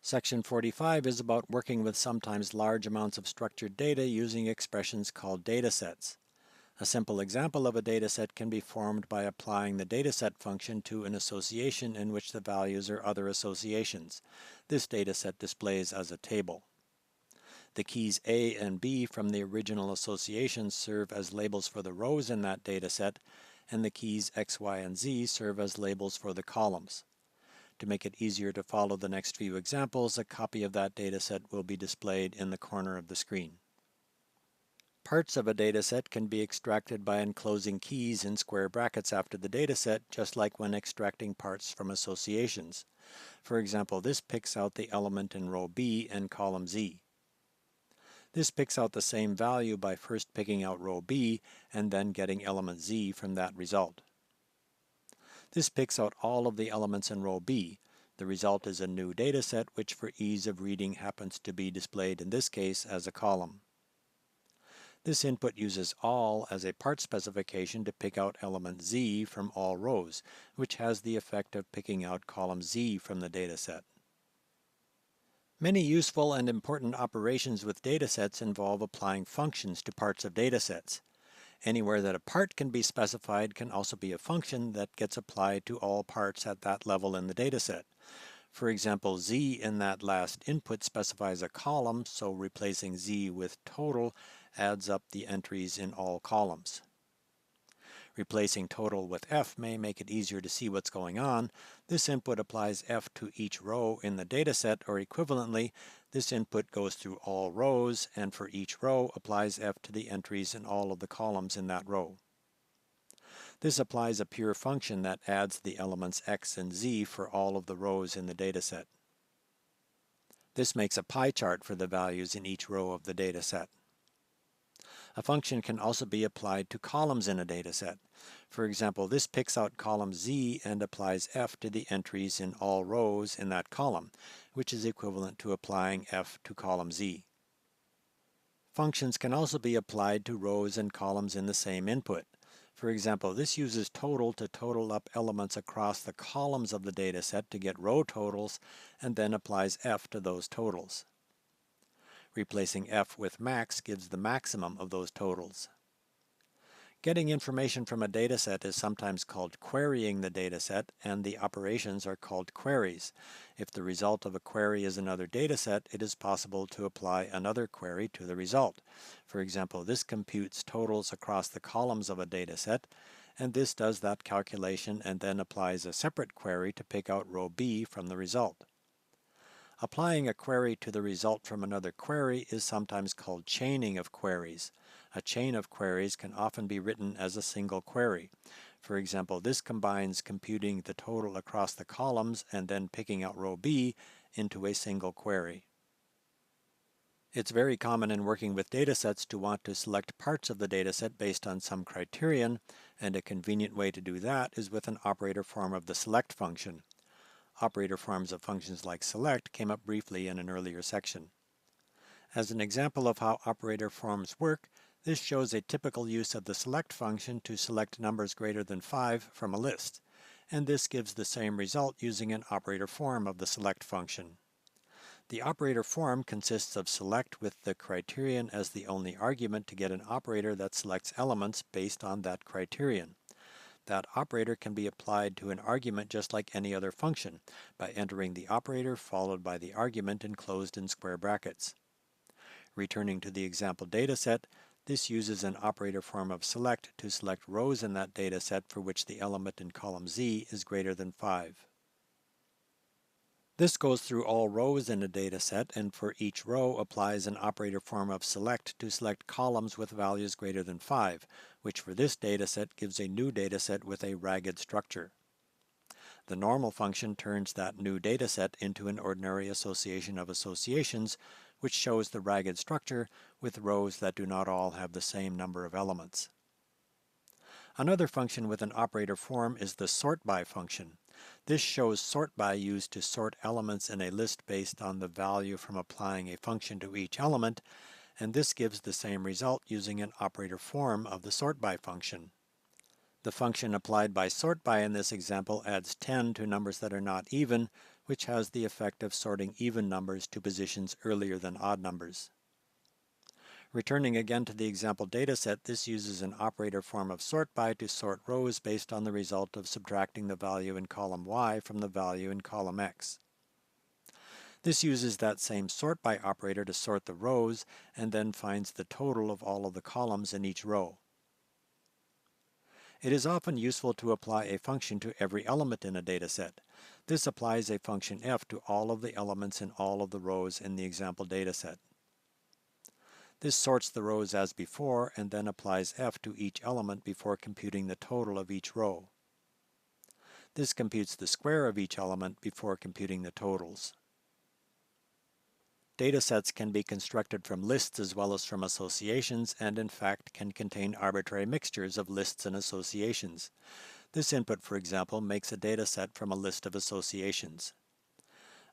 Section 45 is about working with sometimes large amounts of structured data using expressions called datasets. A simple example of a dataset can be formed by applying the dataset function to an association in which the values are other associations. This dataset displays as a table. The keys A and B from the original association serve as labels for the rows in that dataset, and the keys X, Y, and Z serve as labels for the columns. To make it easier to follow the next few examples, a copy of that dataset will be displayed in the corner of the screen. Parts of a dataset can be extracted by enclosing keys in square brackets after the dataset, just like when extracting parts from associations. For example, this picks out the element in row B and column Z. This picks out the same value by first picking out row B and then getting element Z from that result. This picks out all of the elements in row B. The result is a new dataset, which for ease of reading happens to be displayed in this case as a column. This input uses all as a part specification to pick out element Z from all rows, which has the effect of picking out column Z from the dataset. Many useful and important operations with datasets involve applying functions to parts of datasets. Anywhere that a part can be specified can also be a function that gets applied to all parts at that level in the dataset. For example, Z in that last input specifies a column, so replacing Z with total adds up the entries in all columns. Replacing total with F may make it easier to see what's going on. This input applies F to each row in the dataset, or equivalently, this input goes through all rows, and for each row applies F to the entries in all of the columns in that row. This applies a pure function that adds the elements X and Z for all of the rows in the dataset. This makes a pie chart for the values in each row of the dataset. A function can also be applied to columns in a dataset. For example, this picks out column Z and applies F to the entries in all rows in that column, which is equivalent to applying F to column Z. Functions can also be applied to rows and columns in the same input. For example, this uses total to total up elements across the columns of the dataset to get row totals, and then applies F to those totals. Replacing F with max gives the maximum of those totals. Getting information from a dataset is sometimes called querying the dataset, and the operations are called queries. If the result of a query is another dataset, it is possible to apply another query to the result. For example, this computes totals across the columns of a dataset, and this does that calculation and then applies a separate query to pick out row B from the result. Applying a query to the result from another query is sometimes called chaining of queries. A chain of queries can often be written as a single query. For example, this combines computing the total across the columns and then picking out row B into a single query. It's very common in working with datasets to want to select parts of the dataset based on some criterion, and a convenient way to do that is with an operator form of the select function. Operator forms of functions like select came up briefly in an earlier section. As an example of how operator forms work, this shows a typical use of the select function to select numbers greater than 5 from a list, and this gives the same result using an operator form of the select function. The operator form consists of select with the criterion as the only argument to get an operator that selects elements based on that criterion. That operator can be applied to an argument just like any other function, by entering the operator followed by the argument enclosed in square brackets. Returning to the example dataset, this uses an operator form of select to select rows in that dataset for which the element in column Z is greater than 5. This goes through all rows in a dataset, and for each row applies an operator form of select to select columns with values greater than 5, which for this dataset gives a new dataset with a ragged structure. The normal function turns that new dataset into an ordinary association of associations, which shows the ragged structure with rows that do not all have the same number of elements. Another function with an operator form is the sort by function. This shows sort by used to sort elements in a list based on the value from applying a function to each element, and this gives the same result using an operator form of the sort by function. The function applied by sort by in this example adds 10 to numbers that are not even, which has the effect of sorting even numbers to positions earlier than odd numbers. Returning again to the example dataset, this uses an operator form of sort by to sort rows based on the result of subtracting the value in column Y from the value in column X. This uses that same sort by operator to sort the rows and then finds the total of all of the columns in each row. It is often useful to apply a function to every element in a dataset. This applies a function f to all of the elements in all of the rows in the example dataset. This sorts the rows as before and then applies f to each element before computing the total of each row. This computes the square of each element before computing the totals. Datasets can be constructed from lists as well as from associations, and in fact can contain arbitrary mixtures of lists and associations. This input, for example, makes a dataset from a list of associations.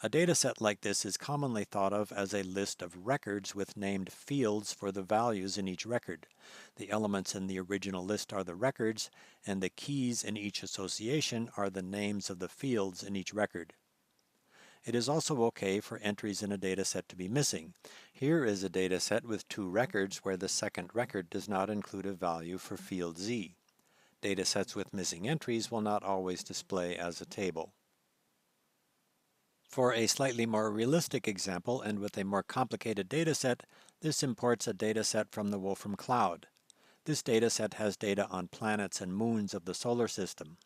A dataset like this is commonly thought of as a list of records with named fields for the values in each record. The elements in the original list are the records, and the keys in each association are the names of the fields in each record. It is also okay for entries in a dataset to be missing. Here is a dataset with two records where the second record does not include a value for field Z. Datasets with missing entries will not always display as a table. For a slightly more realistic example and with a more complicated dataset, this imports a dataset from the Wolfram Cloud. This dataset has data on planets and moons of the solar system.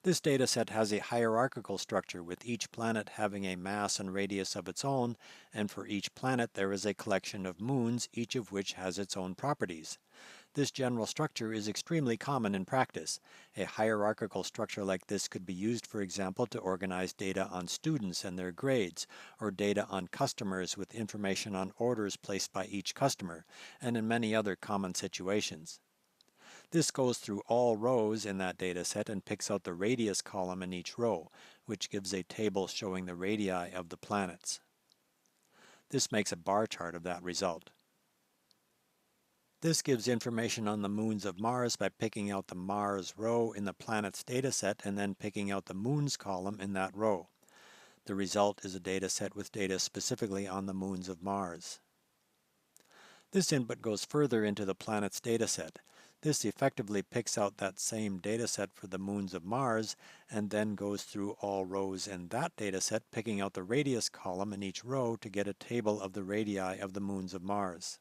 This dataset has a hierarchical structure with each planet having a mass and radius of its own, and for each planet there is a collection of moons, each of which has its own properties. This general structure is extremely common in practice. A hierarchical structure like this could be used, for example, to organize data on students and their grades, or data on customers with information on orders placed by each customer, and in many other common situations. This goes through all rows in that dataset and picks out the radius column in each row, which gives a table showing the radii of the planets. This makes a bar chart of that result. This gives information on the moons of Mars by picking out the Mars row in the planets dataset and then picking out the moons column in that row. The result is a dataset with data specifically on the moons of Mars. This input goes further into the planets dataset. This effectively picks out that same dataset for the moons of Mars and then goes through all rows in that dataset, picking out the radius column in each row to get a table of the radii of the moons of Mars.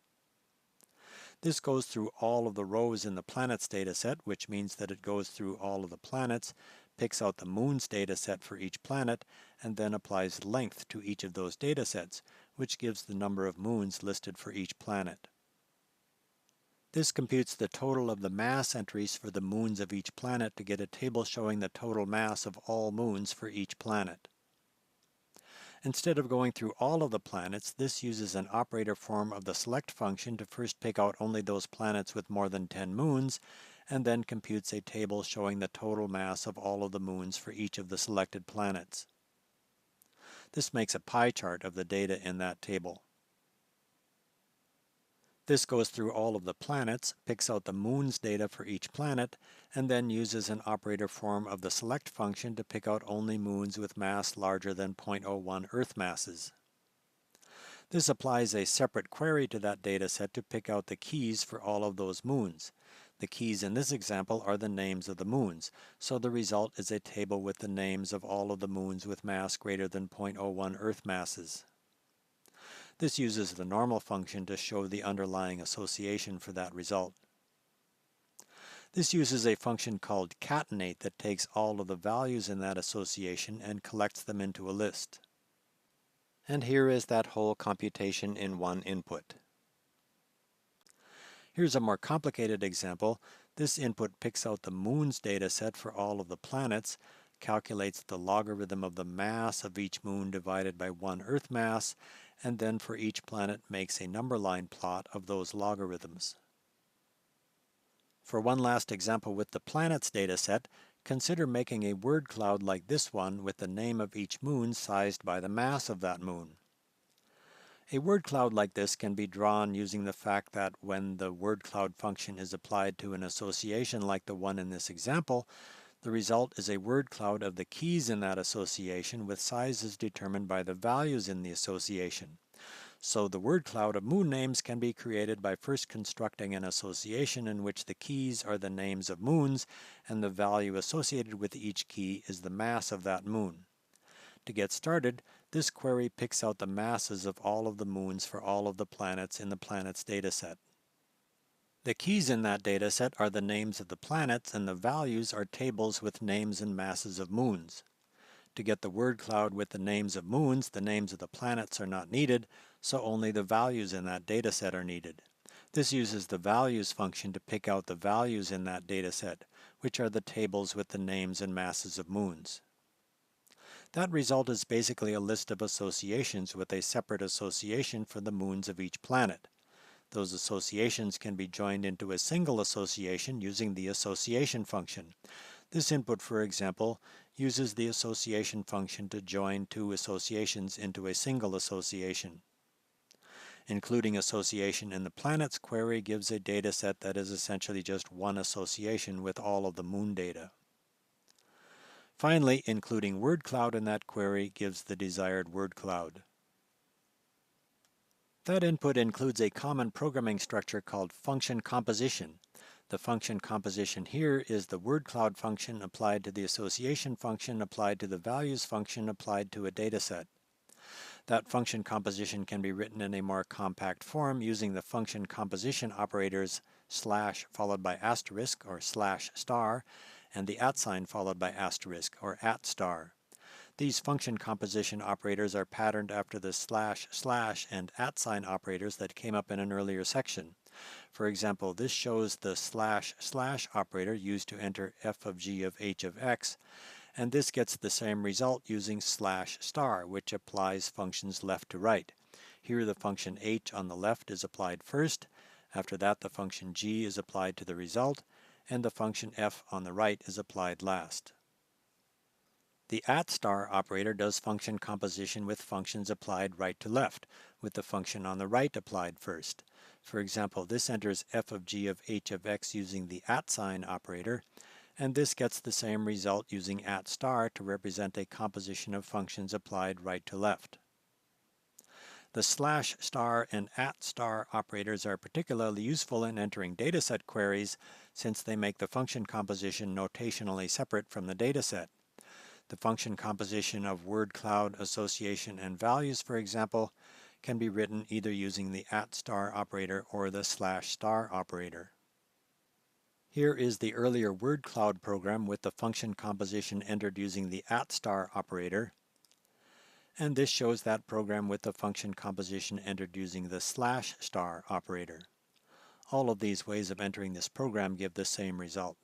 This goes through all of the rows in the planets dataset, which means that it goes through all of the planets, picks out the moons dataset for each planet, and then applies length to each of those datasets, which gives the number of moons listed for each planet. This computes the total of the mass entries for the moons of each planet to get a table showing the total mass of all moons for each planet. Instead of going through all of the planets, this uses an operator form of the select function to first pick out only those planets with more than 10 moons, and then computes a table showing the total mass of all of the moons for each of the selected planets. This makes a pie chart of the data in that table. This goes through all of the planets, picks out the moons data for each planet, and then uses an operator form of the select function to pick out only moons with mass larger than 0.01 Earth masses. This applies a separate query to that dataset to pick out the keys for all of those moons. The keys in this example are the names of the moons, so the result is a table with the names of all of the moons with mass greater than 0.01 Earth masses. This uses the normal function to show the underlying association for that result. This uses a function called catenate that takes all of the values in that association and collects them into a list. And here is that whole computation in one input. Here's a more complicated example. This input picks out the moons dataset for all of the planets, calculates the logarithm of the mass of each moon divided by 1 Earth mass, and then for each planet makes a number line plot of those logarithms. For one last example with the planets dataset, consider making a word cloud like this one with the name of each moon sized by the mass of that moon. A word cloud like this can be drawn using the fact that when the word cloud function is applied to an association like the one in this example, The result is a word cloud of the keys in that association with sizes determined by the values in the association. So the word cloud of moon names can be created by first constructing an association in which the keys are the names of moons and the value associated with each key is the mass of that moon. To get started, this query picks out the masses of all of the moons for all of the planets in the planets dataset. The keys in that dataset are the names of the planets and the values are tables with names and masses of moons. To get the word cloud with the names of moons, the names of the planets are not needed, so only the values in that dataset are needed. This uses the values function to pick out the values in that dataset, which are the tables with the names and masses of moons. That result is basically a list of associations with a separate association for the moons of each planet. Those associations can be joined into a single association using the association function. This input, for example, uses the association function to join two associations into a single association. Including association in the planets query gives a dataset that is essentially just one association with all of the moon data. Finally, including word cloud in that query gives the desired word cloud. That input includes a common programming structure called function composition. The function composition here is the word cloud function applied to the association function applied to the values function applied to a dataset. That function composition can be written in a more compact form using the function composition operators slash followed by asterisk or slash star and the @ sign followed by asterisk or @ star. These function composition operators are patterned after the slash slash and @ sign operators that came up in an earlier section. For example, this shows the slash slash operator used to enter f of g of h of x, and this gets the same result using slash star, which applies functions left to right. Here the function h on the left is applied first, after that the function g is applied to the result, and the function f on the right is applied last. The @ star operator does function composition with functions applied right to left, with the function on the right applied first. For example, this enters f of g of h of x using the @ sign operator, and this gets the same result using @ star to represent a composition of functions applied right to left. The slash star and @ star operators are particularly useful in entering dataset queries since they make the function composition notationally separate from the dataset. The function composition of word cloud, association, and values, for example, can be written either using the @ star operator or the slash star operator. Here is the earlier word cloud program with the function composition entered using the @ star operator, and this shows that program with the function composition entered using the slash star operator. All of these ways of entering this program give the same result.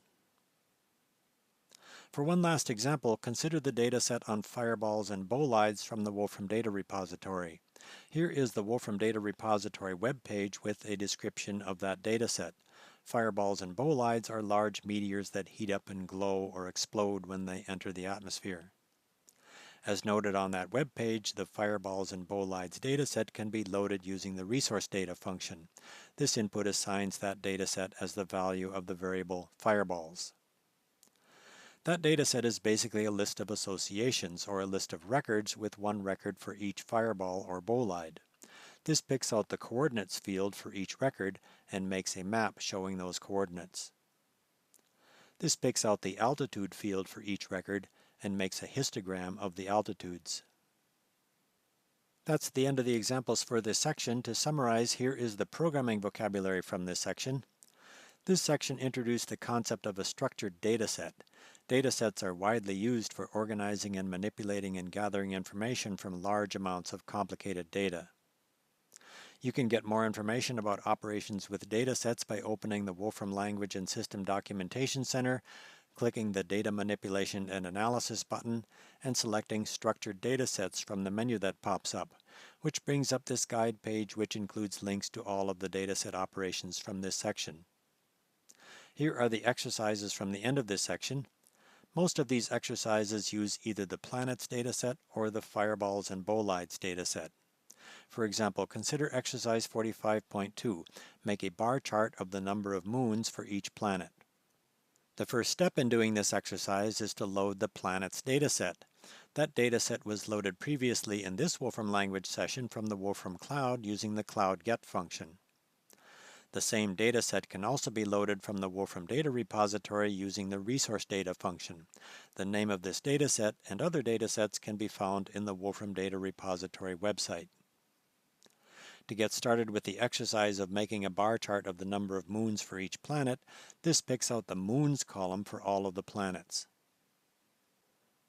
For one last example, consider the dataset on fireballs and bolides from the Wolfram Data Repository. Here is the Wolfram Data Repository web page with a description of that dataset. Fireballs and bolides are large meteors that heat up and glow or explode when they enter the atmosphere. As noted on that web page, the fireballs and bolides dataset can be loaded using the resource data function. This input assigns that dataset as the value of the variable fireballs. That dataset is basically a list of associations, or a list of records with one record for each fireball or bolide. This picks out the coordinates field for each record and makes a map showing those coordinates. This picks out the altitude field for each record and makes a histogram of the altitudes. That's the end of the examples for this section. To summarize, here is the programming vocabulary from this section. This section introduced the concept of a structured dataset. Datasets are widely used for organizing and manipulating and gathering information from large amounts of complicated data. You can get more information about operations with datasets by opening the Wolfram Language and System Documentation Center, clicking the Data Manipulation and Analysis button, and selecting Structured Datasets from the menu that pops up, which brings up this guide page which includes links to all of the dataset operations from this section. Here are the exercises from the end of this section. Most of these exercises use either the planets dataset or the fireballs and bolides dataset. For example, consider exercise 45.2. Make a bar chart of the number of moons for each planet. The first step in doing this exercise is to load the planet's dataset. That dataset was loaded previously in this Wolfram Language session from the Wolfram Cloud using the Cloud Get function. The same dataset can also be loaded from the Wolfram Data repository using the Resource Data function. The name of this dataset and other datasets can be found in the Wolfram Data repository website. To get started with the exercise of making a bar chart of the number of moons for each planet, this picks out the moons column for all of the planets.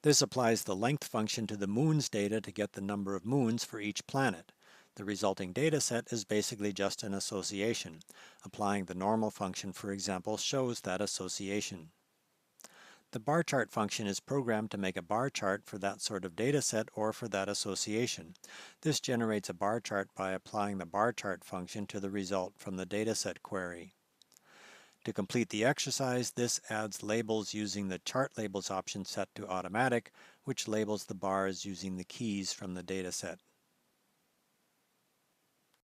This applies the length function to the moons data to get the number of moons for each planet. The resulting dataset is basically just an association. Applying the normal function, for example, shows that association. The bar chart function is programmed to make a bar chart for that sort of dataset or for that association. This generates a bar chart by applying the bar chart function to the result from the dataset query. To complete the exercise, this adds labels using the Chart Labels option set to automatic, which labels the bars using the keys from the dataset.